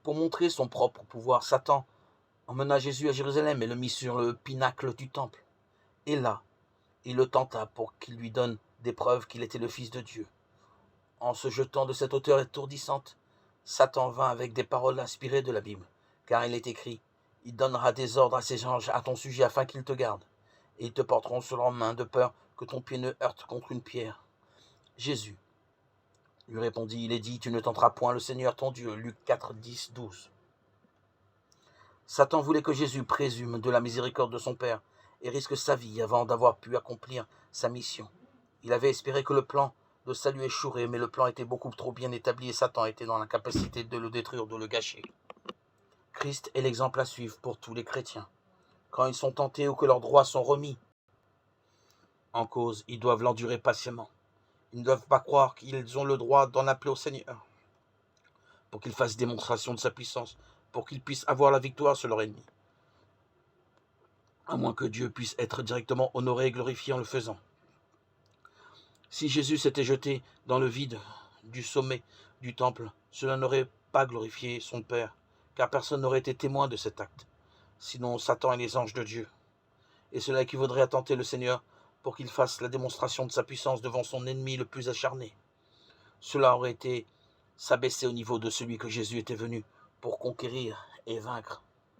Pour montrer son propre pouvoir, Satan emmena Jésus à Jérusalem et le mit sur le pinacle du temple. Et là, il le tenta pour qu'il lui donne des preuves qu'il était le Fils de Dieu. En se jetant de cette hauteur étourdissante, Satan vint avec des paroles inspirées de la Bible, car il est écrit « Il donnera des ordres à ses anges à ton sujet afin qu'ils te gardent, et ils te porteront sur leurs mains de peur que ton pied ne heurte contre une pierre. » Jésus lui répondit « Il est dit, tu ne tenteras point le Seigneur ton Dieu. » Luc 4, 10, 12. Satan voulait que Jésus présume de la miséricorde de son Père et risque sa vie avant d'avoir pu accomplir sa mission. Il avait espéré que le plan de salut échouerait, mais le plan était beaucoup trop bien établi et Satan était dans l'incapacité de le détruire, de le gâcher. Christ est l'exemple à suivre pour tous les chrétiens. Quand ils sont tentés ou que leurs droits sont remis en cause, ils doivent l'endurer patiemment. Ils ne doivent pas croire qu'ils ont le droit d'en appeler au Seigneur pour qu'il fasse démonstration de sa puissance, pour qu'ils puissent avoir la victoire sur leur ennemi, à moins que Dieu puisse être directement honoré et glorifié en le faisant. Si Jésus s'était jeté dans le vide du sommet du temple, cela n'aurait pas glorifié son Père, car personne n'aurait été témoin de cet acte, sinon Satan et les anges de Dieu. Et cela équivaudrait à tenter le Seigneur pour qu'il fasse la démonstration de sa puissance devant son ennemi le plus acharné. Cela aurait été s'abaisser au niveau de celui que Jésus était venu pour conquérir et vaincre.